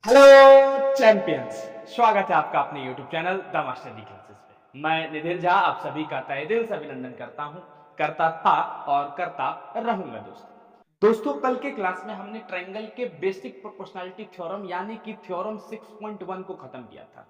Hello champions, स्वागत है आपका अपने YouTube channel the master D classes पे। मैं निधिर झा आप सभी का तहे दिल से अभिनंदन करता हूं, करता था और करता रहूंगा। दोस्तों कल के क्लास में हमने ट्रायंगल के बेसिक प्रोपोर्शनैलिटी थ्योरम यानी कि थ्योरम 6.1 को खत्म किया था।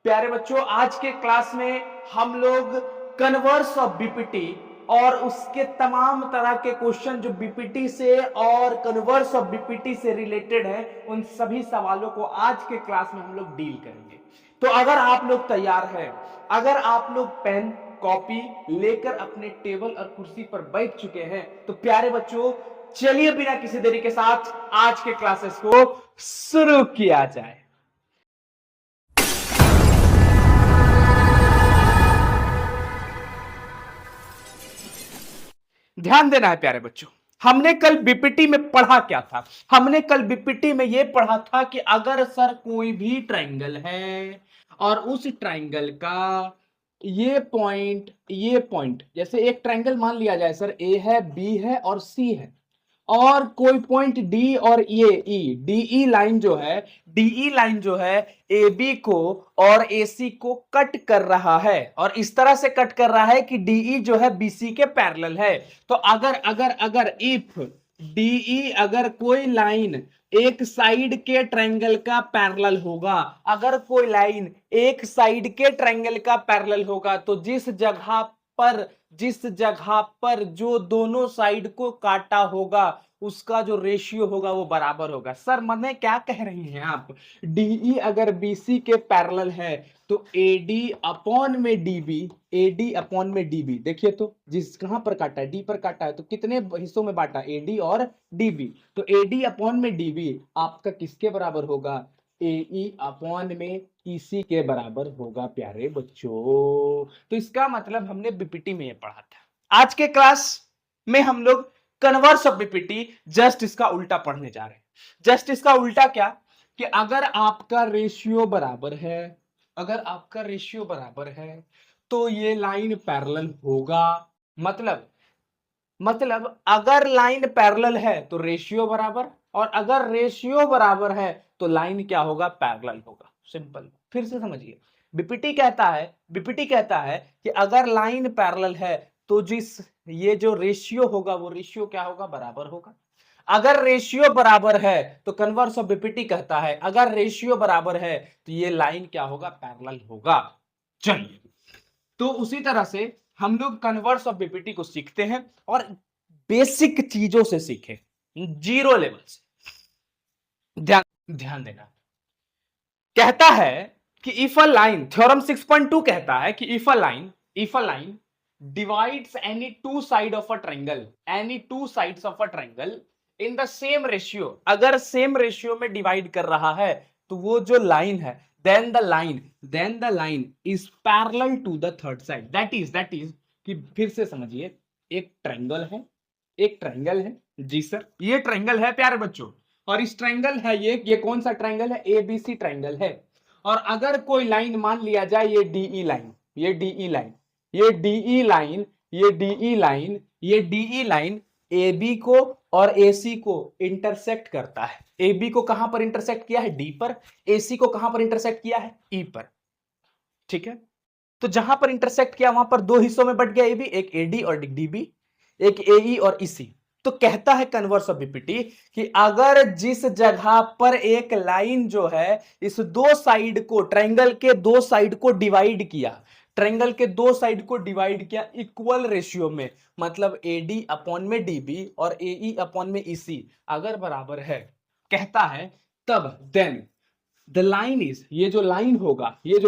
प्यारे बच्चों, आज के क्लास में हम लोग कन्वर्स ऑफ बीपीटी और उसके तमाम तरह के क्वेश्चन जो बीपीटी से और कन्वर्स ऑफ बीपीटी से रिलेटेड है, उन सभी सवालों को आज के क्लास में हम लोग डील करेंगे। तो अगर आप लोग तैयार हैं, अगर आप लोग पेन कॉपी लेकर अपने टेबल और कुर्सी पर बैठ चुके हैं, तो प्यारे बच्चों चलिए बिना किसी देरी के साथ आज के क्लासेस को शुरू किया जाए। ध्यान देना है प्यारे बच्चों, हमने कल बीपीटी में पढ़ा क्या था? हमने कल बीपीटी में यह पढ़ा था कि अगर सर कोई भी ट्रायंगल है और उस ट्रायंगल का ये पॉइंट जैसे एक ट्रायंगल मान लिया जाए सर, ए है, बी है और सी है, और कोई पॉइंट डी और ये ई डीई लाइन जो है ए बी को और ए सी को कट कर रहा है, और इस तरह से कट कर रहा है कि डीई जो है बीसी के पैरेलल है। तो अगर इफ डीई अगर कोई लाइन एक साइड के ट्रायंगल का पैरेलल होगा, अगर कोई लाइन एक साइड के ट्रायंगल का पैरेलल होगा, तो जिस जगह पर जो दोनों साइड को काटा होगा उसका जो रेशियो होगा वो बराबर होगा। सर मने क्या कह रही हैं आप? डीई अगर बीसी के पैरेलल है तो एडी अपॉन में डीबी, देखिए तो जिस कहां पर काटा है, डी पर काटा है, तो कितने हिस्सों में बांटा, एडी और डीबी, तो एडी अपॉन में डीबी आपका किसके बराबर होगा? एई अपॉन में ईसी के बराबर होगा प्यारे बच्चों। तो इसका मतलब हमने बीपीटी में ये पढ़ा था। आज के क्लास में हम लोग कन्वर्स ऑफ बीपीटी जस्ट इसका उल्टा पढ़ने जा रहे हैं। जस्ट इसका उल्टा क्या कि अगर आपका रेशियो बराबर है तो ये लाइन पैरेलल होगा। मतलब अगर लाइन पैरेलल है तो रेशियो बराबर, और अगर रेशियो बराबर है तो लाइन क्या होगा? पैरेलल होगा। सिंपल। फिर से समझिए, बीपीटी कहता है कि अगर लाइन पैरेलल है तो ये जो रेशियो होगा वो रेशियो क्या होगा? बराबर होगा। अगर रेशियो बराबर है तो कन्वर्स ऑफ बीपीटी कहता है अगर रेशियो बराबर है तो ये लाइन क्या होगा? पैरेलल होगा। चलिए, तो उसी तरह से हम लोग कन्वर्स ऑफ बीपीटी को सीखते हैं और बेसिक चीजों से सीखे, जीरो लेवल से। ध्यान देना, कहता है कि इफ अ लाइन, थ्योरम 6.2 कहता है कि if a line divides any two side of a triangle, any two sides of a triangle in the same ratio, अगर सेम रेशियो में डिवाइड कर रहा है तो वो जो लाइन है, then the line is parallel to the third side. That is कि फिर से समझिए, एक ट्रायंगल है जी सर, ये ट्रायंगल है प्यारे बच्चों, और इस ट्रायंगल है ये कौन सा ट्रायंगल है? एबीसी ट्रायंगल है। और अगर कोई लाइन मान लिया जाए ये डीई लाइन, ये डीई लाइन ए बी को और ए सी को इंटरसेक्ट करता है। ए बी को कहां पर इंटरसेक्ट किया है? डी पर। ए सी को कहां पर इंटरसेक्ट किया है? ई पर। ठीक है, तो जहां पर इंटरसेक्ट किया वहां पर दो हिस्सों में बट गया ए बी, एक एडी और डीबी, एक एई और ईसी। तो कहता है कन्वर्स ऑफ बीपीटी कि अगर जिस जगह पर एक लाइन जो है इस दो साइड को, ट्रायंगल के दो साइड को डिवाइड किया, इक्वल रेशियो में, मतलब एडी अपॉन में डीबी और एई अपॉन में ईसी अगर बराबर है, कहता है तब देन द लाइन इज, ये जो लाइन होगा ये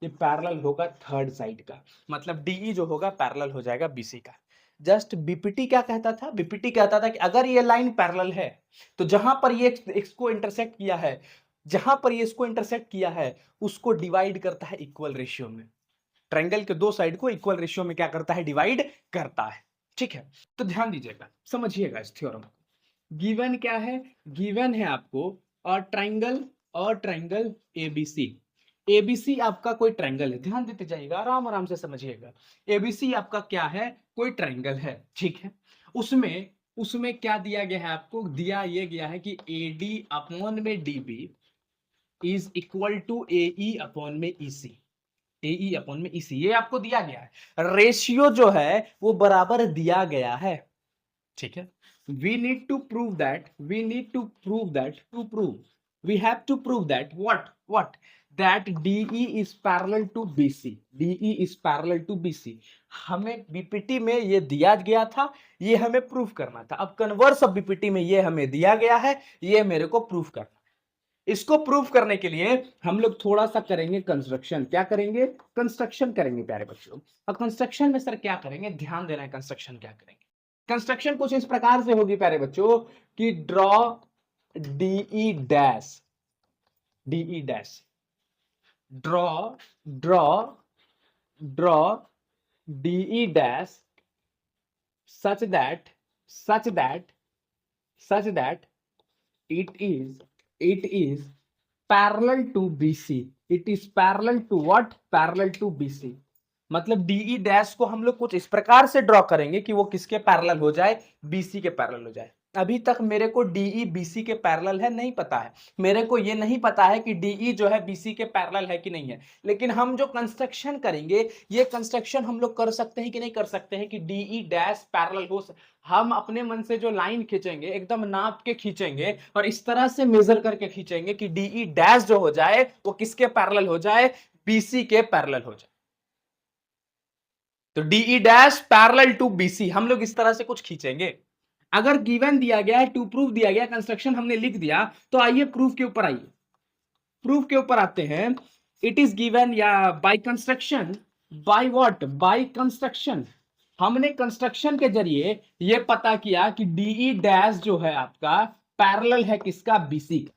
पैरेलल होगा थर्ड साइड का, मतलब डीई जो होगा पैरेलल हो जाएगा बीसी का। जस्ट बीपीटी क्या कहता था? बीपीटी कहता था कि अगर ये लाइन पैरेलल है तो जहां पर ये इसको इंटरसेक्ट किया है उसको डिवाइड करता है इक्वल रेशियो में। ट्रायंगल के दो साइड को इक्वल रेशियो में क्या करता है? डिवाइड करता है। ठीक है, तो ध्यान दीजिएगा, समझिएगा इस थ्योरम को। गिवन क्या है? गिवन है आपको और ट्रायंगल एबीसी। एबीसी आपका कोई ट्रायंगल है, ध्यान देते जाइएगा, आराम आराम से समझिएगा। एबीसी आपका क्या है? कोई ट्रायंगल है। ठीक है, उसमें क्या दिया गया है आपको? दिया ये गया है कि एडी अपॉन में DB is equal to AE upon में EC, AE अपॉन में EC, ये आपको दिया गया है। रेशियो जो है वो बराबर दिया गया है, ठीक है। We need to prove that, we need to prove that, to prove, we have to prove that what that DE is parallel to BC, DE is parallel to BC। हमें बीपीटी में ये दिया गया था, ये हमें प्रूफ करना था। अब कन्वर्स ऑफ बीपीटी में ये हमें दिया गया है, ये मेरे को प्रूफ करना है। इसको प्रूफ करने के लिए हम लोग थोड़ा सा करेंगे कंस्ट्रक्शन। क्या करेंगे? कंस्ट्रक्शन करेंगे प्यारे बच्चों। और कंस्ट्रक्शन में सर क्या करेंगे? ध्यान देना है कंस्ट्रक्शन क्या करेंगे। कंस्ट्रक्शन कुछ इस प्रकार से होगी प्यारे बच्चों कि draw DE dash, DE dash, draw draw draw DE dash such that it is parallel to BC, it is parallel to what? Parallel to BC। मतलब DE डैश को हम लोग कुछ इस प्रकार से ड्रॉ करेंगे कि वो किसके पैरेलल हो जाए? BC के पैरेलल हो जाए। अभी तक मेरे को DE BC के पैरेलल है नहीं पता है, मेरे को ये नहीं पता है कि DE जो है BC के पैरेलल है कि नहीं है। लेकिन हम जो कंस्ट्रक्शन करेंगे, ये कंस्ट्रक्शन हम लोग कर सकते हैं कि नहीं कर सकते हैं कि DE डैश पैरेलल हो। हम अपने मन से जो लाइन खींचेंगे एकदम नाप के खींचेंगे और इस तरह से मेजर करके खींचेंगे कि DE डैश जो हो जाए वो किसके पैरेलल हो जाए? BC के पैरेलल हो जाए। तो DE dash parallel to BC हम लोग इस तरह से कुछ खींचेंगे। अगर गिवन दिया गया है, टू प्रूफ दिया गया, कंस्ट्रक्शन हमने लिख दिया, तो आइए प्रूफ के ऊपर आइए। प्रूफ के ऊपर आते हैं। इट इज गिवन या by construction, by what? By construction. हमने कंस्ट्रक्शन के जरिए ये पता किया कि DE डैश जो है आपका पैरेलल है किसका? BC का।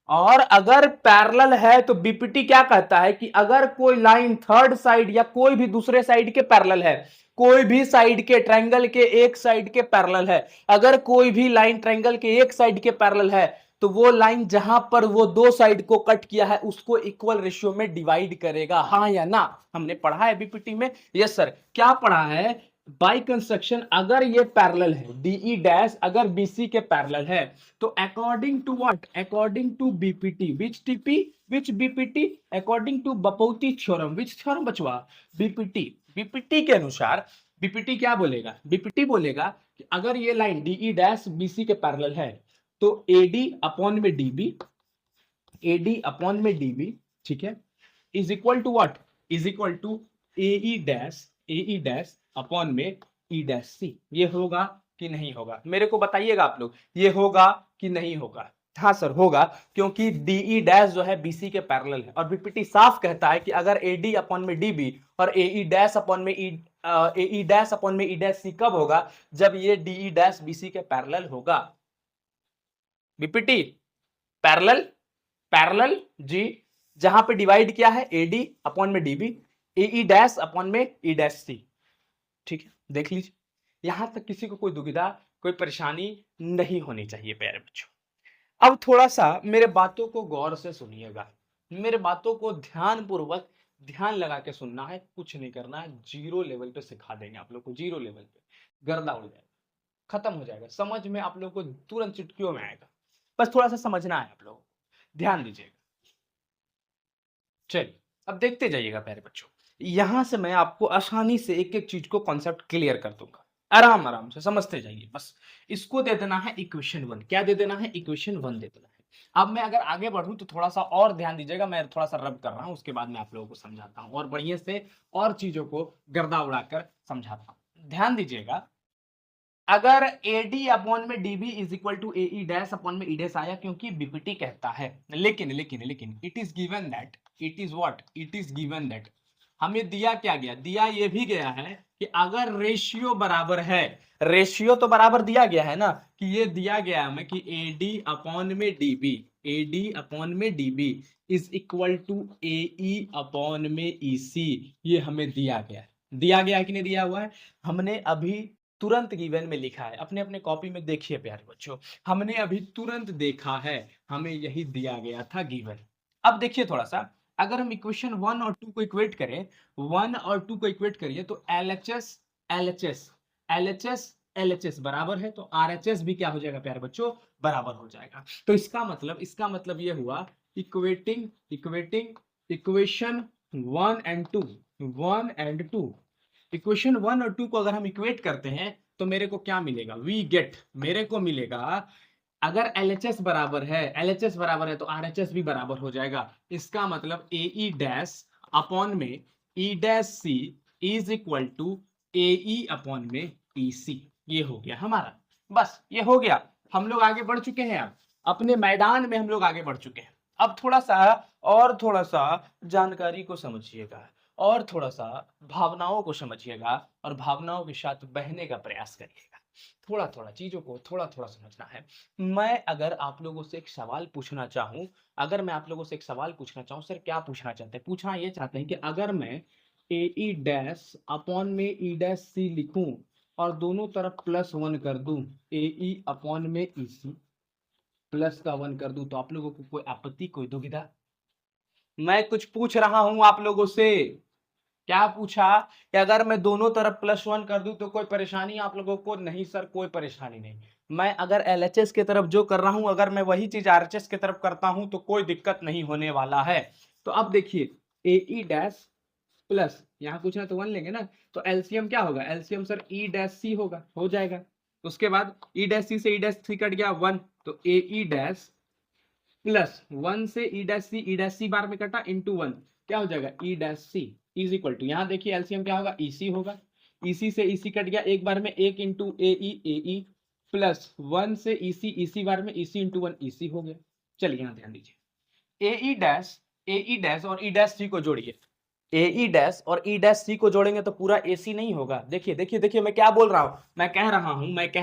और अगर पैरेलल है तो बीपीटी क्या कहता है कि अगर कोई लाइन थर्ड साइड या कोई भी दूसरे साइड के पैरेलल है, कोई भी साइड के ट्रायंगल के एक साइड के पैरेलल है, अगर कोई भी लाइन ट्रायंगल के एक साइड के पैरेलल है, तो वो लाइन जहां पर वो दो साइड को कट किया है उसको इक्वल रेशियो में डिवाइड करेगा। हाँ या ना? हमने पढ़ा है बीपीटी में। Yes sir. क्या पढ़ा है? बाय कंस्ट्रक्शन अगर ये पैरेलल है, DE डैश अगर BC के पैरेलल है, तो according to what? According to BPT, which TP, which BPT? According to बपौती थ्योरम। विच थ्योरम बचवा? बीपीटी। बीपीटी के अनुसार बीपीटी क्या बोलेगा? बीपीटी बोलेगा कि अगर ये लाइन DE डैश BC के पैरेलल है तो AD अपॉन में DB, AD अपॉन में DB, ठीक है, is equal to what? Is equal to AE dash upon में E डैश C। ये होगा कि नहीं होगा? मेरे को बताइएगा आप लोग, ये होगा कि नहीं होगा? हाँ सर होगा, क्योंकि DE डैश जो है BC के पैरेलल है। और बीपीटी साफ कहता है कि अगर AD अपॉन में DB और AE डैश अपॉन में AE डैश अपॉन में E डैश C कब होगा? जब ये DE डैश BC के पैरेलल होगा। बीपीटी पैरेलल, पैरेलल जी, जहां पे डिवाइड किया है AD अपॉन में DB, AE डैश अपॉन में E डैश C। ठीक है, देख लीजिए। यहां तक किसी को कोई दुविधा, कोई परेशानी नहीं होनी चाहिए प्यारे बच्चों। अब थोड़ा सा मेरे बातों को गौर से सुनिएगा, मेरे बातों को ध्यान पूर्वक ध्यान लगा के सुनना है, कुछ नहीं करना है। जीरो लेवल पे सिखा देंगे आप लोग को, जीरो लेवल पे गर्दा उड़ जाएगा, खत्म हो जाएगा, समझ में आप लोग को तुरंत चुटकियों में आएगा। बस थोड़ा सा समझना है आप लोग, ध्यान दीजिएगा। चलिए अब देखते जाइएगा प्यारे बच्चों, यहां से मैं आपको आसानी से एक एक चीज को कॉन्सेप्ट क्लियर कर दूंगा। आराम आराम से समझते जाइए। बस इसको दे देना है इक्वेशन 1। क्या दे देना है? इक्वेशन 1 दे देना है। अब मैं अगर आगे बढ़ूं तो थोड़ा सा और ध्यान दीजिएगा, मैं थोड़ा सा रब कर रहा हूं, उसके बाद मैं आप लोगों को समझाता हूं और बढ़िया से और चीजों को गर्दा उड़ाकर समझाता हूं। ध्यान दीजिएगा, अगर AD अपॉन में DB is equal to AE dash upon में E डैश आया, क्योंकि बीपीटी कहता है, लेकिन लेकिन लेकिन it is given that, it is what? It is given that, हमें दिया क्या गया? दिया ये भी गया है कि अगर रेशियो बराबर है, रेशियो तो बराबर दिया गया है ना, कि ये दिया गया है हमें कि AD अपॉन में DB, AD अपॉन में DB is equal to AE upon में EC, ये हमें दिया गया है। दिया गया है कि नहीं दिया हुआ है? हमने अभी तुरंत गिवन में लिखा है, अपने अपने कॉपी में देखिए प्यारे बच्चों, हमने अभी तुरंत देखा है, हमें यही दिया गया था गिवन। अब देखिए थोड़ा सा, अगर हम इक्वेशन 1 और 2 को इक्वेट करें, 1 और 2 को इक्वेट करिए तो LHS LHS LHS LHS बराबर है, तो RHS भी क्या हो जाएगा प्यारे बच्चों? बराबर हो जाएगा। तो इसका मतलब ये हुआ इक्वेटिंग इक्वेशन 1 एंड 2 इक्वेशन 1 और 2 को अगर हम इक्वेट करते हैं तो मेरे को क्या मिलेगा, मेरे को मिलेगा, अगर LHS बराबर है तो RHS भी बराबर हो जाएगा। इसका मतलब AE डैश अपॉन में E dash C is equal to AE upon में EC। ये हो गया हमारा, बस ये हो गया। हम लोग आगे बढ़ चुके हैं, अब अपने मैदान में हम लोग आगे बढ़ चुके हैं। अब थोड़ा सा जानकारी को समझिएगा और थोड़ा सा भावनाओं को समझिएगा और भावनाओं के साथ बहने का प्रयास करिएगा। थोड़ा चीजों को थोड़ा समझना है। मैं अगर आप लोगों से एक सवाल पूछना चाहूं, सर क्या पूछना चाहते हैं? पूछना ये चाहते हैं कि अगर मैं AE डैश अपॉन में E डैश C लिखूं और दोनों तरफ +1 कर दूं, AE अपॉन में EC प्लस का 1 कर दूं, तो आप लोगों को कोई आपत्ति, कोई दुविधा? मैं कुछ पूछ रहा हूं आप लोगों से, क्या पूछा कि अगर मैं दोनों तरफ +1 कर दूं तो कोई परेशानी आप लोगों को? नहीं सर, कोई परेशानी नहीं। मैं अगर LHS की तरफ जो कर रहा हूं, अगर मैं वही चीज RHS की तरफ करता हूं तो कोई दिक्कत नहीं होने वाला है। तो अब देखिए, AE डैश प्लस यहां कुछ ना तो 1 लेंगे ना, तो एलसीएम क्या होगा? LCM sir E dash C होगा, हो जाएगा। उसके बाद E डैश C से E डैश C कट गया 1, तो AE डैश प्लस 1 से E डैश C बार में कटा इंटू 1, क्या हो जाएगा? E dash C is equal to, यहां देखिए एलसीएम क्या होगा? EC होगा। EC से EC कट गया एक बार में, 1 इंटू AE प्लस 1 से EC बार में EC इंटू 1 EC हो गया। चलिए यहां ध्यान दीजिए, AE डैश और E डैश C को जोड़िए। AE डैश और E डैश C को जोड़ेंगे तो पूरा AC नहीं होगा। देखिए मैं क्या बोल रहा हूं, मैं कह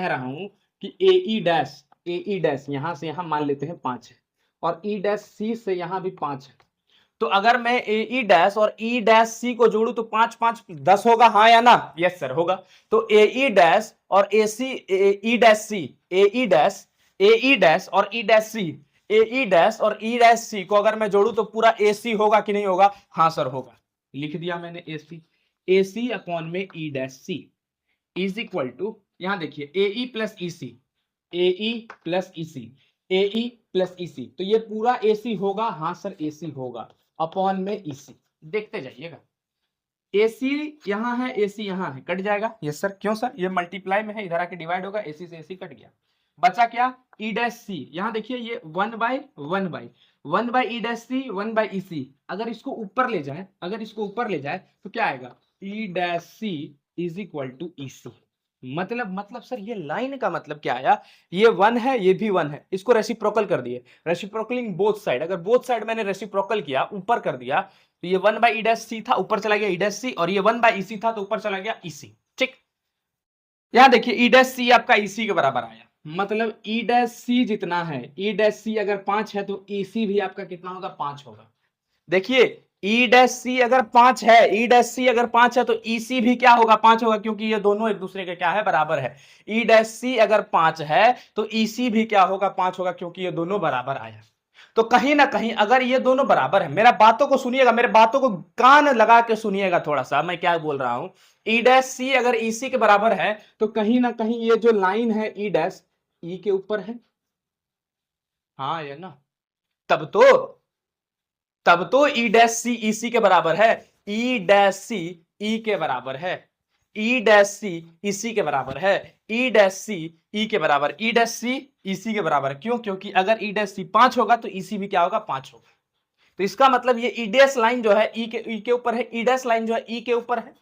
रहा हूं कि AE डैश यहां से यहां मान लेते हैं 5 है और E डैश C से यहां भी 5 है। तो अगर मैं AE डैश और E डैश C को जोड़ू तो 5 5 10 होगा, हाँ या ना? यस सर होगा। तो AE डैश और E dash C, AE dash और E dash C, AE dash और E डैश C को अगर मैं जोड़ू तो पूरा AC होगा कि नहीं होगा? हाँ सर होगा। लिख दिया मैंने AC अपॉन में E dash C is equal to, यहां देखिए AE plus EC, AE plus EC, तो ये पूरा AC होगा। हाँ सर AC होगा, अपॉन में EC। देखते जाइएगा, AC यहां है, AC यहां है, कट जाएगा। यस सर, क्यों सर? ये मल्टीप्लाई में है, इधर आके डिवाइड होगा, AC से AC कट गया, बचा क्या? E dash C। यहां देखिए ये 1 by E dash C 1 by EC। अगर इसको ऊपर ले जाए तो क्या आएगा? E dash C is equal to EC। मतलब सर ये लाइन का मतलब क्या आया? ये 1 है, ये भी 1 है, इसको रेसिप्रोकल कर दिए, रेसिप्रोकलिंग बोथ साइड। अगर बोथ साइड मैंने रेसिप्रोकल किया, ऊपर कर दिया, तो ये 1 बाई E डैश C था, ऊपर चला गया E डैश C, और ये 1 बाई EC था तो ऊपर चला गया EC। ठीक, यहां देखिए E डैश C आपका EC के बराबर आया, मतलब E डैश C जितना है, E डैश C अगर 5 है तो EC भी आपका कितना होगा? 5 होगा। देखिए E डैश C अगर 5 है, E डैश C अगर 5 है तो EC भी क्या होगा? 5 होगा, क्योंकि ये दोनों एक दूसरे के क्या है? बराबर है। E डैश C अगर 5 है तो EC भी क्या होगा? 5 होगा, क्योंकि ये दोनों बराबर आया। तो कहीं ना कहीं अगर ये दोनों बराबर है, मेरा बातों को सुनिएगा, मेरे बातों को कान लगा के सुनिएगा थोड़ा सा, मैं क्या बोल रहा हूं। E डैश C अगर EC के बराबर है तो कहीं ना कहीं ये जो लाइन है E डैश E के ऊपर है, हाँ या ना? तब तो E डैश C EC के बराबर है, E डैश C E के बराबर है, E डैश C EC के बराबर है, E डैश C E के बराबर, E डैश C EC के बराबर है। क्यों? क्योंकि अगर E डैश C 5 होगा तो EC भी क्या होगा? 5 होगा। तो इसका मतलब ये E डैश लाइन जो है E के ऊपर है, E डैश लाइन जो है E के ऊपर है।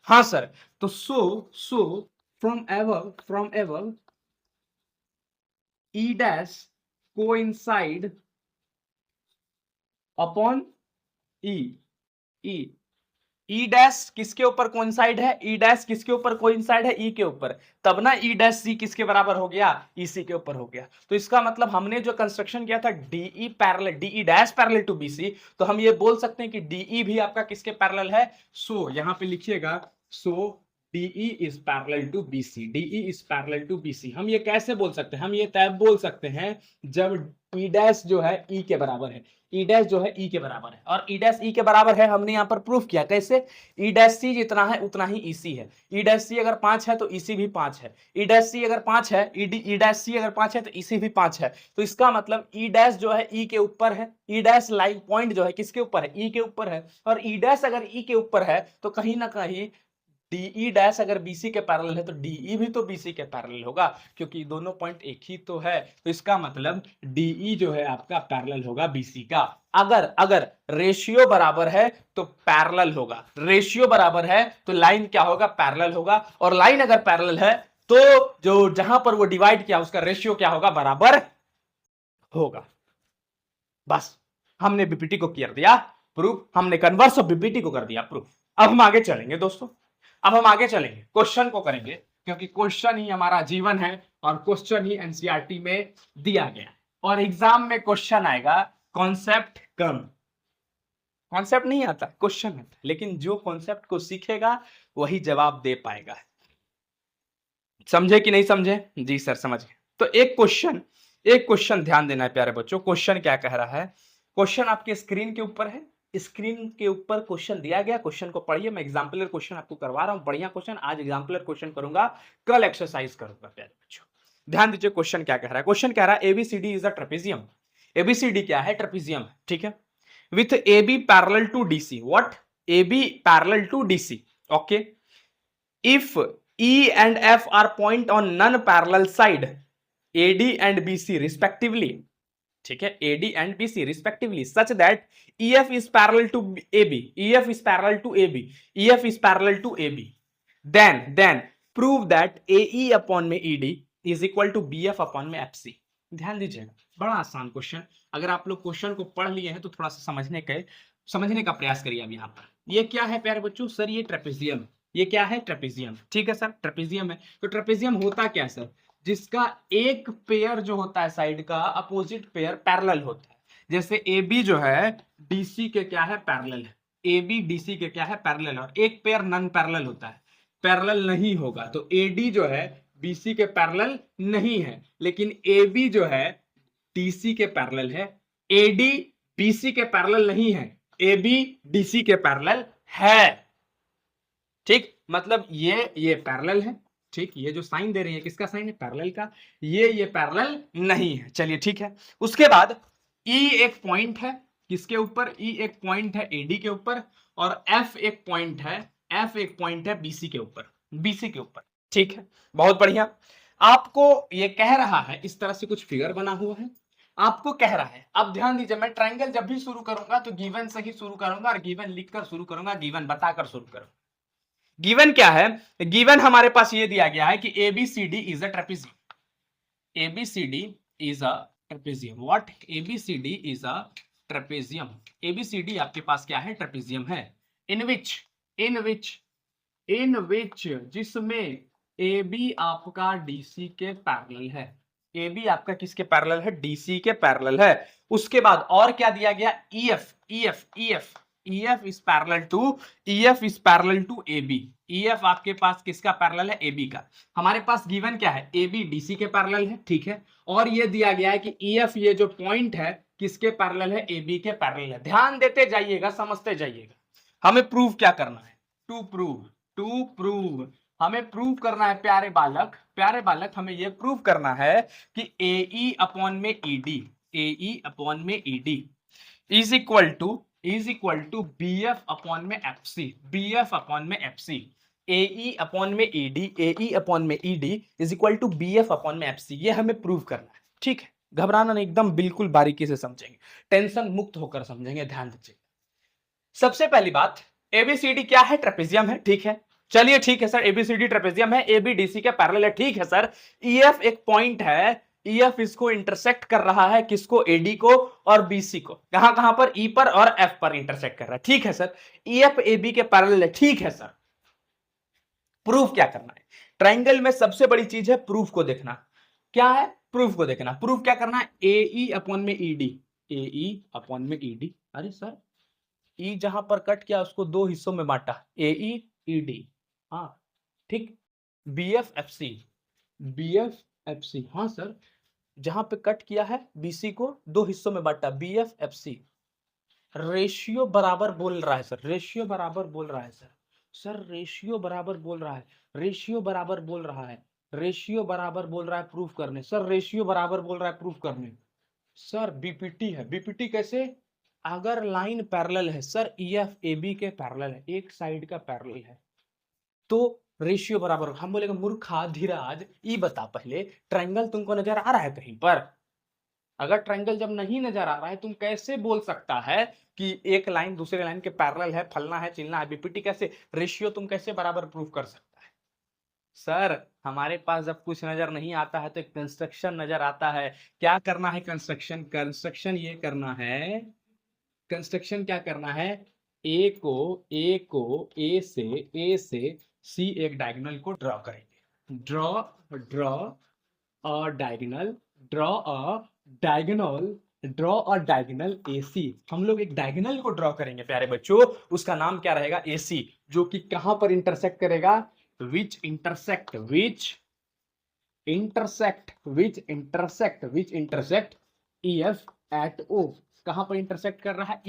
हाँ सर, तो so from above E dash coincide upon E dash किसके ऊपर कोइंसाइड है? E डैश किसके ऊपर कोइंसाइड है? E के ऊपर। तब ना E डैश C किसके बराबर हो गया? EC के ऊपर हो गया। तो इसका मतलब हमने जो कंस्ट्रक्शन किया था DE dash parallel to BC, तो हम ये बोल सकते हैं कि DE भी आपका किसके पैरेलल है? सो यहां पे लिखिएगा, so DE is parallel to BC, DE is parallel to BC। हम ये कैसे बोल सकते हैं? हम ये तब बोल सकते हैं जब E डैश जो है E के बराबर है, E डैश जो है E के बराबर है, और E डैश E के बराबर है। हमने यहाँ पर प्रूफ किया कैसे? E डैश C जितना है उतना ही EC है। E डैश C अगर 5 है तो EC भी 5 है। E डैश C अगर 5 है, E डैश C अगर 5 है तो EC भी 5 है। तो इसका मतलब E डैश जो है E के ऊपर है, E डैश लाइन पॉइंट जो है किसके ऊपर है? E के ऊपर है। और E डैश अगर E के ऊपर है तो कहीं ना कहीं DE डैश अगर BC के पैरेलल है तो DE भी तो BC के पैरेलल होगा, क्योंकि दोनों पॉइंट एक ही तो है। तो इसका मतलब DE जो है आपका पैरेलल होगा BC का। अगर अगर रेशियो बराबर है तो पैरेलल होगा, रेशियो बराबर है तो लाइन क्या होगा? पैरेलल होगा। और लाइन अगर पैरेलल है तो जो जहां पर वो डिवाइड किया उसका रेशियो क्या होगा? बराबर होगा। बस हमने बीपीटी को कर दिया प्रूफ, हमने कन्वर्स ऑफ बीपीटी को कर दिया प्रूफ। अब हम आगे चलेंगे दोस्तों, अब हम आगे चलेंगे, क्वेश्चन को करेंगे, क्योंकि क्वेश्चन ही हमारा जीवन है और क्वेश्चन ही एनसीईआरटी में दिया गया और एग्जाम में क्वेश्चन आएगा। कॉन्सेप्ट कम, कॉन्सेप्ट नहीं आता, क्वेश्चन आता, लेकिन जो कॉन्सेप्ट को सीखेगा वही जवाब दे पाएगा। समझे कि नहीं समझे? जी सर समझ गए। तो एक क्वेश्चन ध्यान देना है प्यारे बच्चों। क्वेश्चन क्या कह रहा है? क्वेश्चन आपके स्क्रीन के ऊपर है, स्क्रीन के ऊपर क्वेश्चन दिया गया। क्वेश्चन को पढ़िए, मैं एग्जाम्पलर क्वेश्चन आपको करवा रहा हूं, बढ़िया क्वेश्चन। आज एग्जाम्पलर क्वेश्चन करूंगा, कल एक्सरसाइज करूंगा प्यारे बच्चों। ध्यान दीजिए क्वेश्चन क्या कह रहा है। क्वेश्चन कह रहा है ABCD is a trapezium. ABCD क्या है? ट्रेपेजियम, ठीक है। With AB parallel to DC, what? AB parallel to DC, okay. If E and F are point on non-parallel side, AD and BC respectively, ठीक है, AD and BC respectively, such that EF is parallel to AB, EF is parallel to AB, EF is parallel to AB, then prove that AE upon में ED is equal to BF upon में FC। ध्यान दीजिएगा, बड़ा आसान question. अगर आप लोग question को पढ़ लिए हैं तो थोड़ा सा समझने का प्रयास करिए। अब यहाँ पर ये क्या है प्यारे बच्चों? सर ये ट्रेपेजियम, ये क्या है? ट्रेपेजियम, ठीक है सर, ट्रेपेजियम है। तो ट्रेपेजियम होता क्या है सर? जिसका एक पेयर जो होता है साइड का, अपोजिट पेयर पैरेलल होता है। जैसे AB जो है DC के क्या है? पैरेलल है। AB DC के क्या है? पैरेलल। और एक पेयर नॉन पैरेलल होता है, पैरेलल नहीं होगा। तो AD जो है BC के पैरेलल नहीं है, लेकिन AB जो है DC के पैरेलल है। AD BC के पैरेलल नहीं है, AB DC के पैरेलल है, ठीक। मतलब ये पैरेलल है, ठीक। ये जो साइन दे रही है किसका साइन है? पैरेलल का। ये पैरेलल नहीं है, चलिए ठीक है। उसके बाद E एक पॉइंट है किसके ऊपर? E एक पॉइंट है AD के ऊपर, और F एक पॉइंट है BC के ऊपर, BC के ऊपर, ठीक है। बहुत बढ़िया। आपको ये कह रहा है, इस तरह से कुछ फिगर बना हुआ है, आपको कह रहा है। अब ध्यान दीजिए, मैं ट्रायंगल जब भी शुरू करूंगा तो गिवन से ही शुरू करूंगा, और गिवन लिखकर शुरू करूंगा, गिवन बताकर शुरू करूंगा। गिवन क्या है? गिवन हमारे पास ये दिया गया है कि ABCD is a trapezium, ABCD is a trapezium, what? ABCD is a trapezium. ABCD आपके पास क्या है? ट्रेपेजियम है। इन विच जिसमें AB आपका DC के पैरेलल है, AB आपका किसके पैरेलल है? DC के पैरेलल है। उसके बाद और क्या दिया गया? EF is parallel to AB। EF आपके पास किसका पैरेलल है? AB का। हमारे पास गिवन क्या है? AB DC के पैरेलल है, ठीक है। और ये दिया गया है कि EF ये जो पॉइंट है किसके पैरेलल है? AB के पैरेलल है। ध्यान देते जाइएगा, समझते जाइएगा। हमें प्रूव क्या करना है? टू प्रूव हमें प्रूव करना है प्यारे बालक, हमें यह प्रूव करना है कि AE अपॉन में ED is equal to BF upon में FC, AE अपॉन में ED is equal to BF upon में FC। ये हमें प्रूव करना है, ठीक है। घबराना नहीं, एकदम बिल्कुल बारीकी से समझेंगे, टेंशन मुक्त होकर समझेंगे, ध्यान दीजिए। सबसे पहली बात, ABCD क्या है? ट्रेपेजियम है, ठीक है। चलिए ठीक है सर, ABCD ट्रेपेजियम है, AB DC के पैरेलल है, ठीक है सर। EF एक पॉइंट है, EF इसको इंटरसेक्ट कर रहा है, किसको? AD को और BC को। कहां पर? E पर और F पर इंटरसेक्ट कर रहा है, ठीक है सर। EF AB के पैरेलल है, ठीक है सर। प्रूफ क्या करना है? ट्रायंगल में सबसे बड़ी चीज है प्रूफ को देखना। क्या है? प्रूफ को देखना। प्रूफ क्या करना है? AE अपॉन में ED, अरे सर E जहां पर कट किया उसको दो हिस्सों में बांटा, AE ED, हाँ ठीक। BFFC, BFFC, हाँ सर, जहां पे कट किया है BC को दो हिस्सों में बांटा, BFFC रेशियो बराबर बोल रहा है सर, रेशियो बराबर बोल रहा है सर, सर रेशियो बराबर बोल रहा है, रेशियो बराबर बोल रहा है, रेशियो बराबर बोल रहा है प्रूफ करने, सर रेशियो बराबर बोल रहा है प्रूफ करने, सर बीपीटी है, बीपीटी कैसे, अगर लाइन पैरेलल है सर, EF AB के पैरेलल है, एक साइड का पैरेलल है, तो रेशियो बराबर होगा। हम बोलेगा मूर्खा धीराज ये बता पहले, ट्रायंगल तुमको नजर आ रहा है कहीं पर, अगर ट्रायंगल जब नहीं नजर आ रहा है तुम कैसे बोल सकता है कि एक लाइन दूसरे लाइन के पैरेलल है, फलना है चिलना है, बीपीटी कैसे, रेशियो तुम कैसे बराबर प्रूफ कर सकता है। सर हमारे पास जब कुछ नजर नहीं आता है तो कंस्ट्रक्शन नजर आता है, क्या करना है कंस्ट्रक्शन, कंस्ट्रक्शन ये करना है, कंस्ट्रक्शन क्या करना है, ए से सी एक डायगोनल को ड्रॉ करेंगे, ड्रॉ और डायगोनल, ड्रॉ और डायगोनल AC, हम लोग एक डायगोनल को ड्रॉ करेंगे प्यारे बच्चों, उसका नाम क्या रहेगा AC, जो कि कहां पर इंटरसेक्ट करेगा, which intersect EF at O, कहां पर इंटरसेक्ट कर रहा है,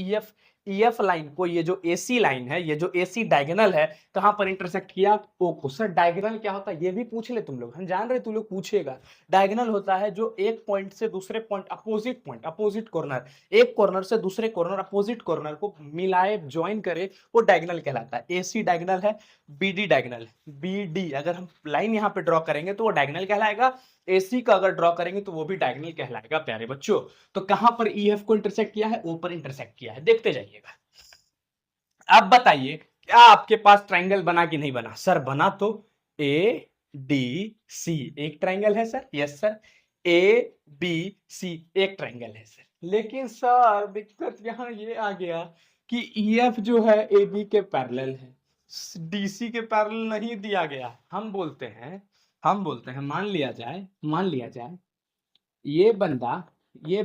EF लाइन को, ये जो AC लाइन है, ये जो AC डायगोनल है, कहां पर इंटरसेक्ट किया, O को। सर डायगोनल क्या होता है ये भी पूछ ले तुम लोग, हम जान रहे तुम लोग पूछेगा, डायगोनल होता है जो एक पॉइंट से दूसरे पॉइंट, अपोजिट कॉर्नर, एक कॉर्नर से दूसरे कॉर्नर, अपोजिट कॉर्नर को मिलाए, ज्वाइन करे, वो डायगोनल कहलाता है। AC डायगोनल है, BD डायगोनल है, BD अगर हम लाइन यहां पे ड्रॉ करेंगे तो वो डायगोनल कहलाएगा, AC का अगर ड्रॉ करेंगे तो वो भी डायगोनल कहलाएगा प्यारे बच्चों। तो कहां पर EF को इंटरसेक्ट किया है, O पर इंटरसेक्ट किया है, देखते जाइएगा। अब बताइए क्या आपके पास ट्रायंगल बना कि नहीं बना, सर बना, तो ADC एक ट्रायंगल है सर, यस सर, ABC एक ट्रायंगल है सर, लेकिन सर दिक्कत यहां ये आ गया कि EF जो है AB के पैरेलल है, DC के पैरेलल नहीं दिया गया। हम बोलते हैं मान लिया जाए ये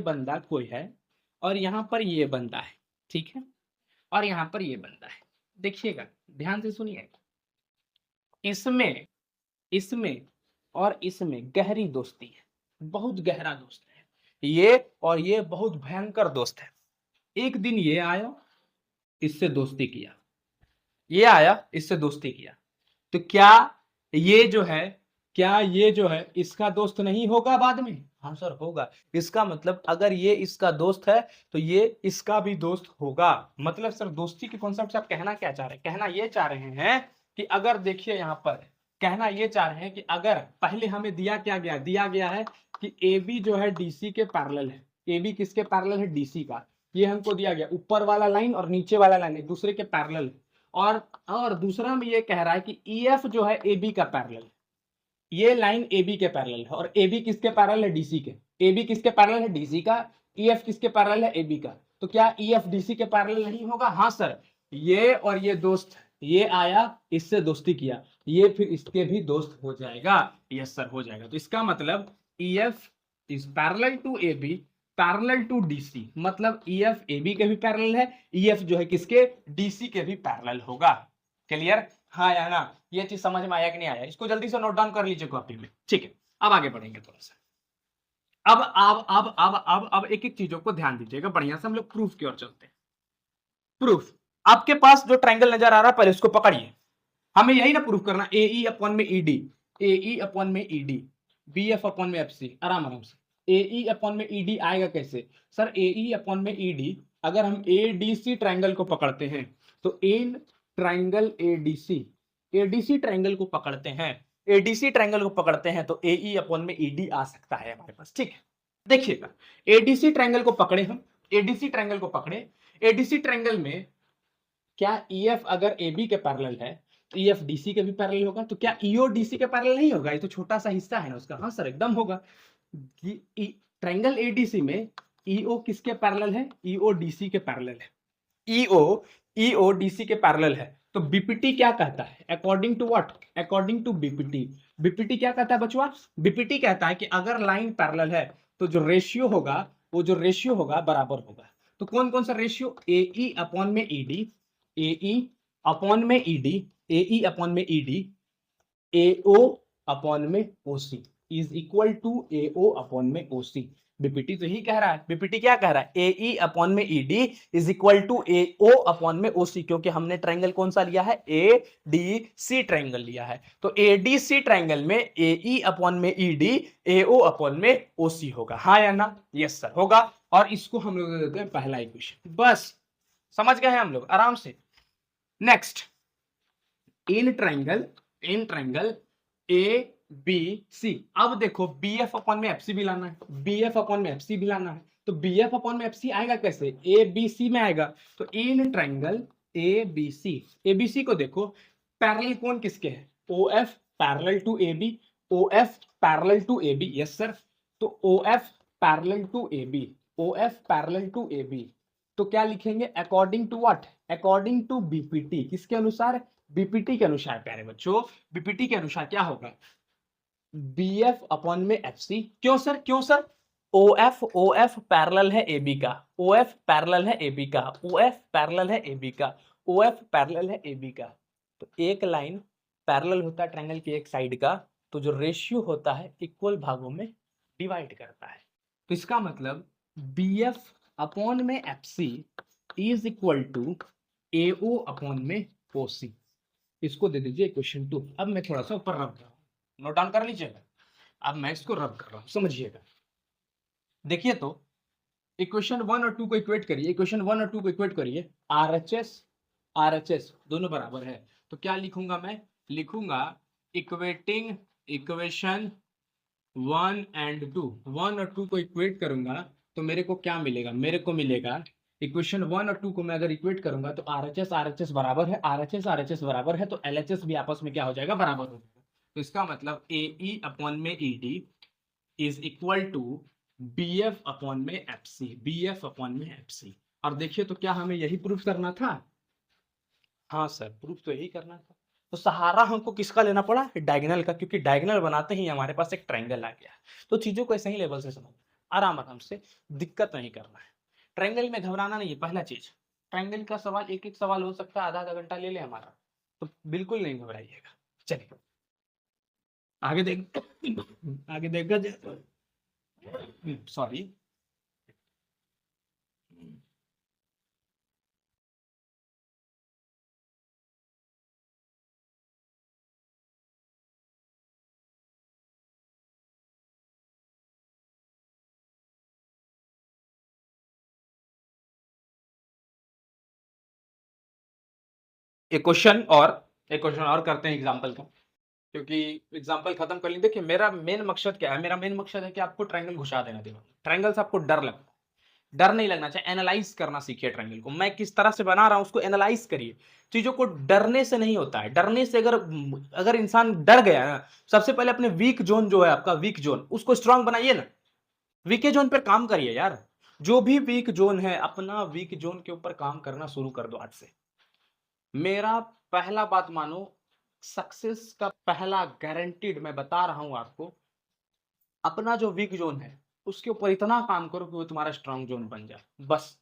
बंदा कोई है और यहां पर ये बंदा है, ठीक है, और यहां पर ये बंदा है, देखिएगा ध्यान से सुनिए, इसमें और इसमें गहरी दोस्ती है, बहुत गहरा दोस्त है, ये और ये बहुत भयंकर दोस्त है। एक दिन ये आया, इससे दोस्ती किया, ये आया, इससे दोस्ती किया, तो क्या ये जो है इसका दोस्त नहीं होगा बाद में, हाँ सर होगा। इसका मतलब अगर ये इसका दोस्त है तो ये इसका भी दोस्त होगा। मतलब सर दोस्ती के कॉन्सेप्ट से आप कहना क्या चाह रहे हैं, कहना ये चाह रहे हैं कि अगर देखिए यहां पर, कहना ये चाह रहे हैं कि अगर पहले हमें दिया गया है कि AB जो है DC के पैरेलल है, AB किसके पैरेलल है, DC का, ये हमको दिया गया, ऊपर वाला लाइन और नीचे वाला लाइन एक दूसरे के पैरेलल, और दूसरा में ये कह रहा है कि EF जो है AB का पैरेलल, ये लाइन AB के पैरेलल है, और AB किसके पैरेलल है, DC के, AB किसके पैरेलल है, DC का, EF किसके पैरेलल है, AB का, तो क्या EF DC के पैरेलल नहीं होगा, हाँ सर, ये और ये दोस्त, ये आया इससे दोस्ती किया, ये फिर इसके भी दोस्त हो जाएगा, यस सर हो जाएगा। तो इसका मतलब EF is parallel to AB parallel to DC, मतलब EF AB के भी पैरेलल है, EF जो है किसके, DC के भी पैरेलल होगा। क्लियर, हाँ या ना, ये चीज समझ में आया कि नहीं आया, इसको जल्दी से नोट डाउन कर लीजिए कॉपी में, ठीक है। अब आगे बढ़ेंगे थोड़ा सा, अब एक एक चीजों को ध्यान दीजिएगा, बढ़िया से हम लोग प्रूफ की ओर चलते हैं। प्रूफ, आपके पास जो ट्रायंगल नजर आ रहा है पहले इसको पकड़िए, हमें यही ना प्रूफ करना, AE अपॉन में ED, BF अपॉन में FC, आराम से, AE अपॉन में ED आएगा कैसे, सर AE अपॉन में ED, अगर हम ADC ट्रायंगल को पकड़ते हैं तो इन ट्रायंगल ADC ट्रायंगल को पकड़ते हैं, तो AE अपॉन में ED आ सकता है हमारे पास, ठीक है। देखिएगा ADC ट्रायंगल को पकड़े हम, ADC ट्रायंगल में क्या EF अगर AB के पैरेलल है तो EF DC के भी पैरेलल होगा, तो क्या EO DC के पैरेलल नहीं होगा, ये तो छोटा सा हिस्सा है ना उसका, हाँ सर एकदम होगा। ट्रायंगल ADC में EO किसके पैरेलल है, EO DC के पैरेलल है, EO DC के पैरेलल है। तो BPT क्या कहता है, according to what, according to BPT क्या कहता है बचवा, BPT कहता है कि अगर लाइन पैरेलल है तो जो रेशियो होगा, वो जो रेशियो होगा बराबर होगा। तो कौन कौन सा रेशियो, AE अपॉन में ED, AE अपॉन में ED AO अपॉन में OC is equal to AO upon में OC। बीपीटी तो ही कह रहा है, बीपीटी क्या कह रहा है, AE अपॉन में ED is equal to AO upon में OC, क्योंकि हमने ट्रायंगल कौन सा लिया है, ADC ट्रायंगल लिया है। तो ADC ट्रायंगल में AE अपॉन में ED AO अपॉन में OC होगा, हाँ या ना? यस सर होगा। और इसको हम लोग देते हैं पहला इक्वेशन, बस समझ गए हैं हम लोग आराम से। नेक्स्ट, इन ट्रायंगल ABC, अब देखो BF अपॉन में FC भी लाना है, BF अपॉन में FC भी लाना है, तो BF अपॉन में FC आएगा कैसे, ABC में आएगा। तो इन ट्रायंगल ABC को देखो, पैरेलल कौन किसके है, OF parallel to AB, OF parallel to AB, yes sir. तो OF parallel to AB, OF parallel to AB, तो क्या लिखेंगे, according to what, according to BPT, किसके अनुसार, बीपीटी के अनुसार। प्यारे बच्चों, बीपीटी के अनुसार क्या होगा, BF अपॉन में FC। क्यों सर, क्यों सर, OF पैरेलल है AB का, OF पैरेलल है AB का, OF पैरेलल है AB का, OF पैरेलल है AB का। तो एक लाइन पैरेलल होता है ट्रायंगल की एक साइड का, तो जो रेशियो होता है इक्वल भागों में डिवाइड करता है। तो इसका मतलब BF अपॉन में FC is equal to AO upon में OC। इसको दे दीजिए इक्वेशन 2। अब मैं थोड़ा सा ऊपर रब कर रहा हूं, नोट डाउन कर लीजिएगा। अब मैं इसको रब कर रहा हूं, समझिएगा। देखिए तो इक्वेशन 1 और 2 को इक्वेट करिए, इक्वेशन 1 और 2 को इक्वेट करिए, RHS दोनों बराबर है। तो क्या लिखूंगा मैं, लिखूंगा इक्वेटिंग इक्वेशन 1 एंड 2, 1 और 2 को इक्वेट करूंगा तो मेरे को क्या मिलेगा, मेरे को मिलेगा इक्वेशन 1 और 2 को मैं अगर इक्वेट करूंगा तो RHS बराबर है, RHS बराबर है, तो LHS भी आपस में क्या हो जाएगा, बराबर हो जाएगा। तो इसका मतलब AE अपॉन में ED is equal to BF upon में FC, BF अपॉन में FC। और देखिए तो क्या हमें यही प्रूफ करना था, हाँ सर प्रूफ तो यही करना था। तो सहारा हमको किसका लेना पड़ा, डायगोनल का, क्योंकि डायगोनल बनाते ही हमारे पास एक ट्रायंगल आ गया। तो चीजों को ऐसे ही लेवल से समझ, आराम आराम से, दिक्कत नहीं करना है। ट्रायंगल में घबराना नहीं है, पहला चीज। ट्रायंगल का सवाल एक एक सवाल हो सकता है आधा आधा घंटा ले ले हमारा, तो बिल्कुल नहीं घबराइएगा। चलिए आगे देख, आगे देखा, सॉरी, एक क्वेश्चन और करते हैं एग्जाम्पल का, क्योंकि एग्जाम्पल खत्म कर लेंगे। देखिए मेरा मेन मकसद क्या है, मेरा मेन मकसद है कि आपको ट्रायंगल घुसा देना दिमाग में। ट्रायंगल से आपको डर लगता है, डर नहीं लगना चाहिए, एनालाइज करना सीखिए ट्रायंगल को। मैं किस तरह से बना रहा हूं उसको एनालाइज करिए। चीजों को डरने से नहीं होता है, डरने से अगर अगर इंसान डर गया ना, सबसे पहले अपने वीक जोन जो है आपका, वीक जोन, उसको स्ट्रांग बनाइए ना, वीके जोन पर काम करिए यार। जो भी वीक जोन है, अपना वीक जोन के ऊपर काम करना शुरू कर दो आज से। मेरा पहला बात मानो, सक्सेस का पहला गारंटीड मैं बता रहा हूं आपको, अपना जो वीक जोन है उसके ऊपर इतना काम करो कि वो तुम्हारा स्ट्रांग जोन बन जाए, बस।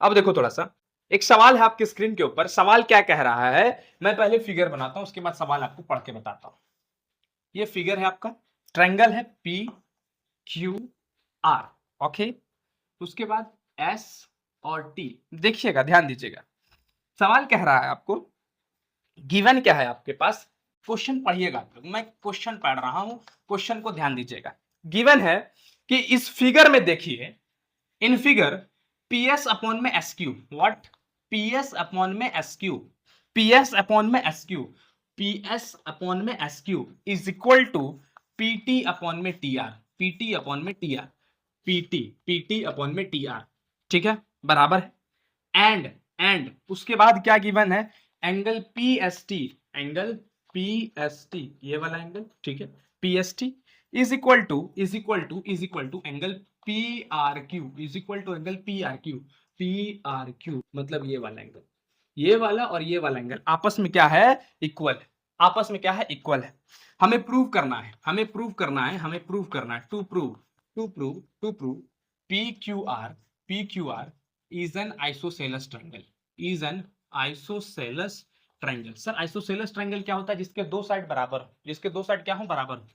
अब देखो थोड़ा सा, एक सवाल है आपके स्क्रीन के ऊपर, सवाल क्या कह रहा है, मैं पहले फिगर बनाता हूं उसके बाद सवाल आपको पढ़ के बताता हूं। ये फिगर है आपका, ट्रायंगल है PQR, ओके। उसके बाद S और T, देखिएगा ध्यान दीजिएगा, सवाल कह रहा है आपको, गिवन क्या है आपके पास, क्वेश्चन पढ़िएगा आप लोग, मैं क्वेश्चन पढ़ रहा हूं, क्वेश्चन को ध्यान दीजिएगा। गिवन है कि इस फिगर में देखिए, इन फिगर PS अपॉन में SQ, व्हाट, PS अपॉन में SQ, PS अपॉन में SQ, PS अपॉन में SQ is equal to PT upon में TR, PT अपॉन में TR, PT अपॉन में TR, ठीक है, बराबर है। एंड उसके बाद क्या गिवन है, एंगल PST, एंगल PST, ये वाला एंगल, ठीक है, PST is equal to angle PRQ, is equal to angle PRQ मतलब ये वाला एंगल, ये वाला और ये वाला एंगल आपस में क्या है, इक्वल है, आपस में क्या है, इक्वल है। हमें प्रूव करना है, हमें प्रूव करना है, हमें प्रूव करना है, to prove PQR is an isosceles triangle, is an isosceles triangle. Sir isosceles triangle क्या होता है? जिसके दो साइड बराबर हो, जिसके दो साइड क्या हो? बराबर हो।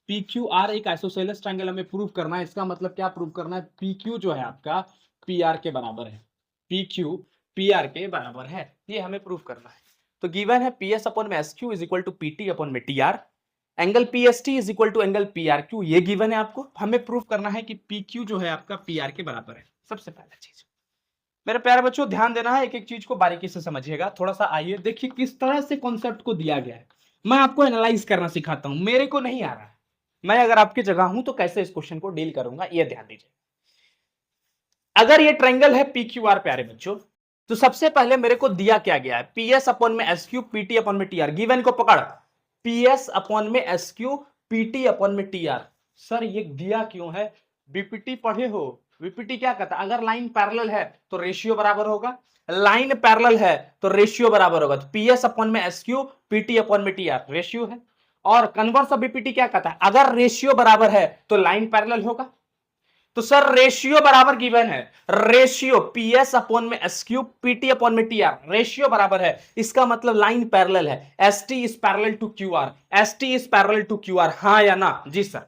पी क्यू आर एक आइसोसेलेस ट्रायंगल हमें प्रूव करना है। इसका मतलब क्या प्रूव करना है? पी क्यू जो है आपका पी आर के बराबर है, पी क्यू पी आर के बराबर है, ये हमें प्रूव करना है। तो गिवन है पी एस अपॉन में S Q is equal to P T upon में T R, angle P S T is equal to angle P R Q, ये गिवन है आपको। हमें प्रूव करना है कि पी क्यू जो है आपका पी आर के बराबर है। सबसे पहला चीज मेरे प्यारे बच्चों ध्यान देना है, एक एक चीज को बारीकी से समझिएगा। थोड़ा सा आइए देखिए किस तरह से कॉन्सेप्ट को दिया गया है। मैं आपको एनालाइज करना सिखाता हूं, मेरे को नहीं आ रहा है। मैं अगर आपकी जगह हूं तो कैसे इस क्वेश्चन को डील करूंगा, ये ध्यान दीजिए। अगर ये ट्रायंगल है पी क्यू आर प्यारे बच्चों, तो सबसे पहले मेरे को दिया क्या गया है? पी एस अपॉन में S Q P T upon में टी आर। गिवन को पकड़, पी एस अपॉन में S Q P T upon में टी आर। सर ये दिया क्यों है? बीपीटी पढ़े हो? बीपीटी क्या कहता है? अगर लाइन पैरेलल है तो रेशियो बराबर होगा, लाइन पैरेलल है तो रेशियो बराबर होगा। तो पी एस अपॉन में S Q P T upon में टी आर रेशियो है। और कन्वर्स ऑफ बीपीटी क्या कहता है? अगर रेशियो बराबर है तो लाइन पैरेलल होगा। तो सर रेशियो बराबर गिवन है, रेशियो पी एस अपॉन में S Q P T upon में टी आर रेशियो बराबर है। इसका मतलब लाइन पैरेलल है। S T is parallel to Q R, S T is parallel to Q R, हाँ या ना? जी सर,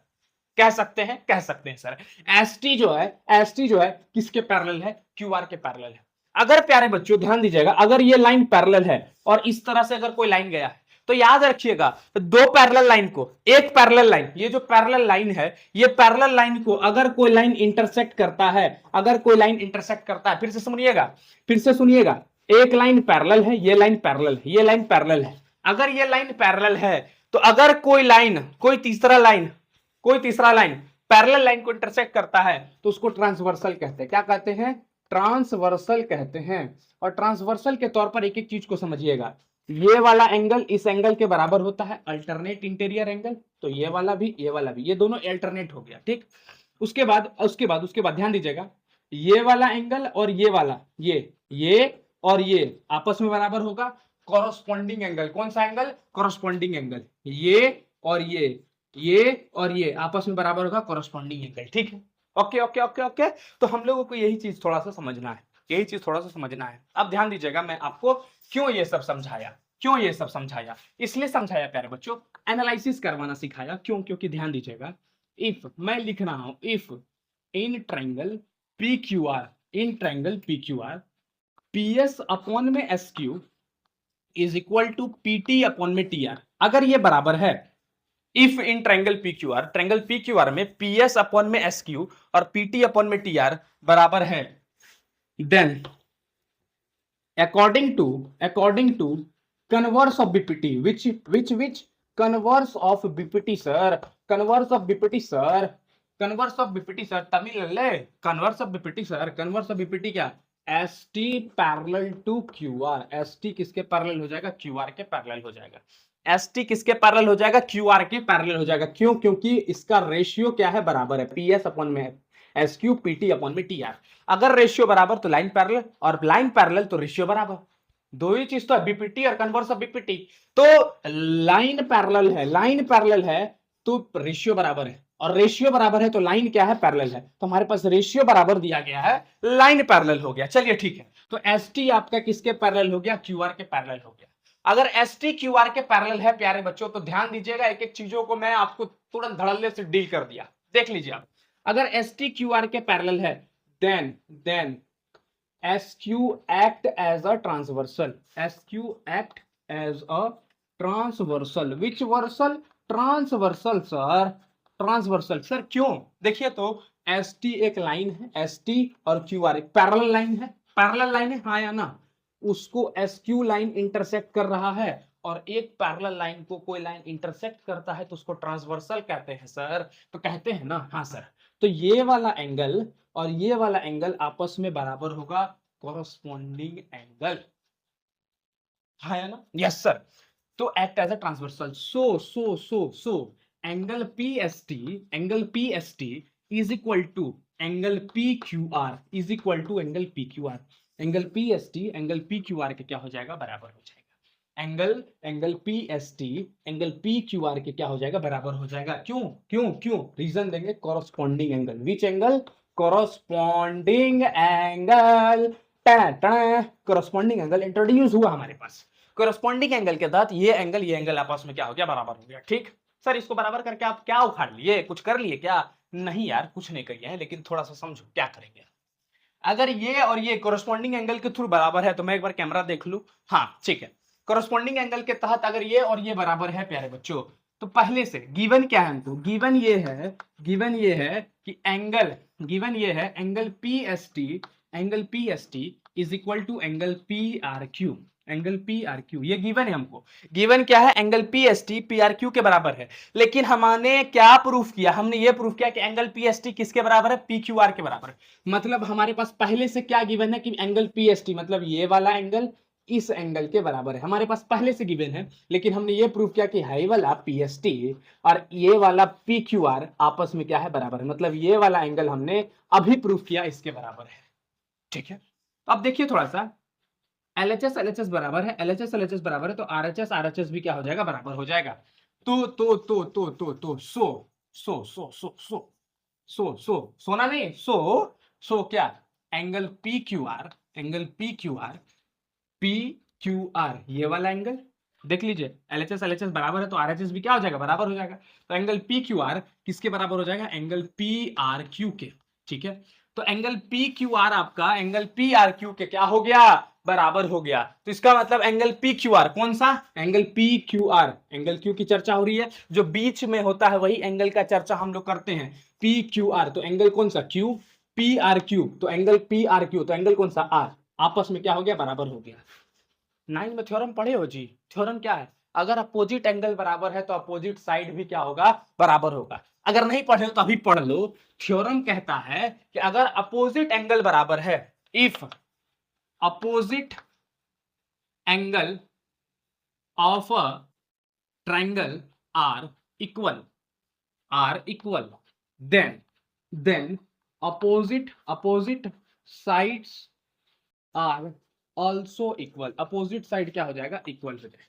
कह सकते हैं, कह सकते हैं सर। एस टी जो है, एस टी जो है किसके पैरेलल है? क्यू आर के पैरेलल है। अगर प्यारे बच्चों ध्यान दीजिएगा, अगर ये लाइन पैरेलल है और इस तरह से अगर कोई लाइन गया है तो याद रखिएगा दो पैरेलल लाइन को, एक पैरेलल लाइन, ये जो पैरेलल लाइन है, ये पैरेलल लाइन को अगर कोई लाइन इंटरसेक्ट करता है, अगर कोई लाइन इंटरसेक्ट करता है, फिर से सुनिएगा, फिर से सुनिएगा, एक लाइन पैरेलल है, ये लाइन पैरेलल है, ये लाइन पैरेलल है। अगर ये लाइन पैरेलल है तो अगर कोई लाइन, कोई तीसरा लाइन पैरेलल लाइन को इंटरसेक्ट करता है तो उसको ट्रांसवर्सल कहते हैं। क्या कहते हैं? ट्रांसवर्सल कहते हैं। और ट्रांसवर्सल के तौर पर एक एक चीज को समझिएगा। ये वाला एंगल इस एंगल के बराबर होता है, अल्टरनेट इंटीरियर एंगल। तो ये वाला भी, ये वाला भी, ये दोनों अल्टरनेट हो गया, ठीक। उसके बाद ध्यान दीजिएगा, ये वाला एंगल और ये वाला, ये और ये आपस में बराबर होगा कॉरस्पॉन्डिंग एंगल। कौन सा एंगल? Corresponding angle. ये और ये और ये आपस में बराबर होगा कॉरस्पॉन्डिंग एंगल, ठीक है। Okay okay okay okay. तो हम लोगों को यही चीज थोड़ा सा समझना है, यही चीज थोड़ा सा समझना है। अब ध्यान दीजिएगा, मैं आपको क्यों ये सब समझाया, क्यों ये सब समझाया? इसलिए समझाया प्यारे बच्चों, एनालिसिस करवाना सिखाया। क्यों? क्योंकि ध्यान दीजिएगा, इफ मैं लिख रहा हूं, if in triangle P Q R, in triangle P Q R P S upon में S Q is equal to P T upon में टी आर, अगर ये बराबर है, if in triangle P Q R, triangle P Q R में P S upon में S Q और P T upon में टी आर बराबर है, then according to converse of bpt, which converse of bpt sir, converse of bpt sir, converse of bpt sir, Tamil ले, converse of bpt sir, converse of bpt क्या? st parallel to qr, st किसके parallel हो जाएगा? qr के parallel हो जाएगा। st किसके parallel हो जाएगा? qr के पैरेलल हो जाएगा। क्यों? क्योंकि इसका रेशियो क्या है? बराबर है, ps अपॉन में S Q P T upon में टी आर। अगर रेशियो बराबर तो लाइन पैरेलल, और लाइन पैरेलल तो रेशियो बराबर। दो ही चीज तो है, बीपीटी और कन्वर्स ऑफ बीपीटी। तो लाइन पैरेलल है, लाइन पैरेलल है तो रेशियो बराबर है, और रेशियो बराबर है तो लाइन क्या है? पैरेलल है। तो हमारे पास रेशियो बराबर दिया गया है, लाइन पैरेलल हो गया। चलिए ठीक है, तो एस टी आपका किसके पैरेलल हो गया? क्यूआर के पैरेलल हो गया। अगर एस टी क्यूआर के पैरेलल है प्यारे बच्चों, तो ध्यान दीजिएगा, एक एक चीजों को मैं आपको तुरंत धड़ल्ले से डील कर दिया। देख लीजिए आप, अगर एस टी क्यू आर के पैरेलल है, then S Q act as a transversal, S Q act as a transversal. Which versal? Transversal sir, transversal sir. क्यों? देखिए तो एस टी एक लाइन है, एस टी और क्यू आर एक parallel line है, पैरेलल लाइन है, हाँ या ना? उसको एस क्यू लाइन इंटरसेक्ट कर रहा है, और एक पैरेलल लाइन को कोई लाइन इंटरसेक्ट करता है तो उसको ट्रांसवर्सल कहते हैं सर। तो कहते हैं ना? हाँ सर। तो ये वाला एंगल और ये वाला एंगल आपस में बराबर होगा कॉरस्पॉन्डिंग एंगल, हाँ या ना? Yes sir. तो act as a transversal. So angle P S T is equal to angle P Q R, is equal to angle P Q R. Angle P S T angle P Q R के क्या हो जाएगा? बराबर हो जाएगा। Angle P S T angle P Q R के क्या हो जाएगा? बराबर हो जाएगा। क्यों? रीजन देंगे, corresponding angle. Which angle? Corresponding angle. Corresponding angle introduce हुआ हमारे पास। कोरस्पॉन्डिंग एंगल के तहत ये एंगल आपस में क्या हो गया, बराबर हो गया। ठीक सर, इसको बराबर करके आप क्या उखाड़ लिए, कुछ कर लिए क्या? नहीं यार, कुछ नहीं किया है, लेकिन थोड़ा सा समझो क्या करेंगे। अगर ये और ये कोरस्पॉन्डिंग एंगल के थ्रू बराबर है तो मैं एक बार कैमरा देख लूं। हाँ ठीक है, कोरस्पॉन्डिंग एंगल के तहत अगर ये और ये बराबर है प्यारे बच्चों, तो पहले से गिवन क्या है हमको, गिवन ये है कि angle P S T is equal to angle P R Q, ये गिवन है हमको। गिवन क्या है, angle P S T P R Q के बराबर है। लेकिन हमने क्या प्रूफ किया, हमने ये प्रूफ किया कि एंगल पी एस टी किसके बराबर है, पी क्यू आर के बराबर है। मतलब हमारे पास पहले से क्या गिवन है कि एंगल पी एस टी मतलब ये वाला एंगल इस एंगल के बराबर है, हमारे पास पहले से गिवन है। लेकिन हमने ये प्रूफ किया कि हाई वाला पी एस टी और ये वाला पी क्यू आर आपस में क्या है, बराबर है। मतलब ये वाला एंगल हमने अभी प्रूफ किया इसके बराबर है। ठीक है, तो अब देखिए थोड़ा सा, LHS बराबर है, LHS बराबर है, तो RHS भी क्या हो जाएगा, बराबर हो जाएगा। तो सोना नहीं, सो क्या, एंगल PQR ये वाला एंगल देख लीजिए, LHS बराबर है तो RHS भी क्या हो जाएगा, बराबर हो जाएगा। तो एंगल PQR किसके बराबर हो जाएगा, एंगल PRQ के। ठीक है, तो एंगल PQR आपका एंगल PRQ के क्या हो गया, बराबर हो गया। तो इसका मतलब एंगल PQR कौन सा, एंगल PQR, एंगल Q की चर्चा हो रही है, जो बीच में होता है वही एंगल का चर्चा हम लोग करते हैं, PQR। तो एंगल कौन सा, Q, PRQ, तो एंगल PRQ, तो एंगल कौन सा, R, आपस में क्या हो गया, बराबर हो गया। 9 में थ्योरम पढ़े हो जी, थ्योरम क्या है, अगर अपोजिट एंगल बराबर है तो अपोजिट साइड भी क्या होगा, बराबर होगा। अगर नहीं पढ़े हो तो अभी पढ़ लो। थ्योरम कहता है कि अगर अपोजिट एंगल बराबर है, if opposite angle of a triangle are equal, then opposite sides are also equal, opposite side क्या हो जाएगा, इक्वल हो जाएगा।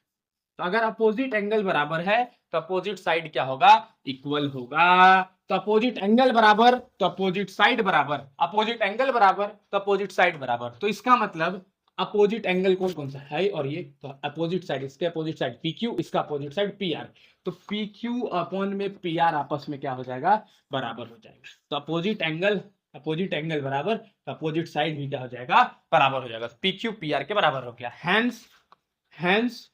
तो अगर अपोजिट एंगल बराबर है तो अपोजिट साइड क्या होगा, इक्वल होगा। तो अपोजिट एंगल बराबर तो अपोजिट साइड बराबर, अपोजिट एंगल बराबर तो अपोजिट साइड बराबर। तो इसका मतलब अपोजिट एंगल कौन कौन सा है, और ये तो अपोजिट साइड, इसके अपोजिट साइड PQ, इसका अपोजिट साइड PR। तो PQ अपॉन में PR आपस में क्या हो जाएगा, बराबर हो जाएगा। तो अपोजिट एंगल बराबर तो अपोजिट साइड भी क्या हो जाएगा, बराबर हो जाएगा। PQ PR के बराबर हो गया। Hence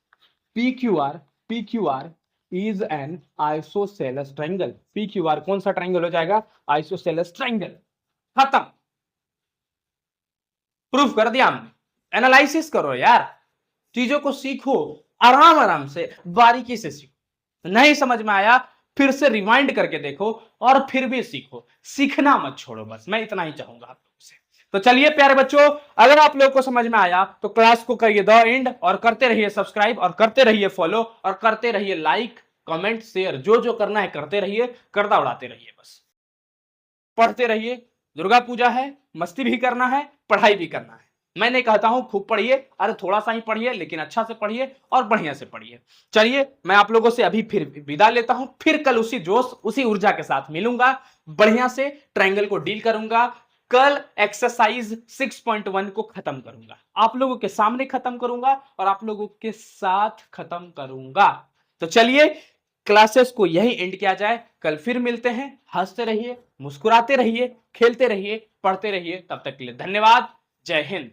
PQR is an isosceles triangle। PQR कौन सा ट्रायंगल हो जाएगा, आइसोसेलेस ट्रायंगल। खत्म, प्रूफ कर दिया हमने। एनालिसिस करो यार, चीजों को सीखो, आराम से बारीकी से सीखो। नहीं समझ में आया फिर से रिवाइंड करके देखो और फिर भी सीखो, सीखना मत छोड़ो, बस मैं इतना ही चाहूंगा आप लोगों से। तो चलिए प्यारे बच्चों, अगर आप लोगों को समझ में आया तो क्लास को करिए द एंड, और करते रहिए सब्सक्राइब, और करते रहिए फॉलो, और करते रहिए लाइक कमेंट शेयर, जो करना है करते रहिए, गर्दा उड़ाते रहिए, बस पढ़ते रहिए। दुर्गा पूजा है, मस्ती भी करना है, पढ़ाई भी करना है। मैं नहीं कहता हूं खूब पढ़िए, अरे थोड़ा सा ही पढ़िए, लेकिन अच्छा से पढ़िए और बढ़िया से पढ़िए। चलिए मैं आप लोगों से अभी फिर विदा लेता हूं, फिर कल उसी जोश उसी ऊर्जा के साथ मिलूंगा, बढ़िया से ट्रायंगल को डील करूंगा। कल एक्सरसाइज 6.1 को खत्म करूंगा, आप लोगों के सामने खत्म करूंगा और आप लोगों के साथ खत्म करूंगा। तो चलिए क्लासेस को यही एंड किया जाए, कल फिर मिलते हैं। हंसते रहिए, मुस्कुराते रहिए, खेलते रहिए, पढ़ते रहिए। तब तक के लिए धन्यवाद। जय हिंद।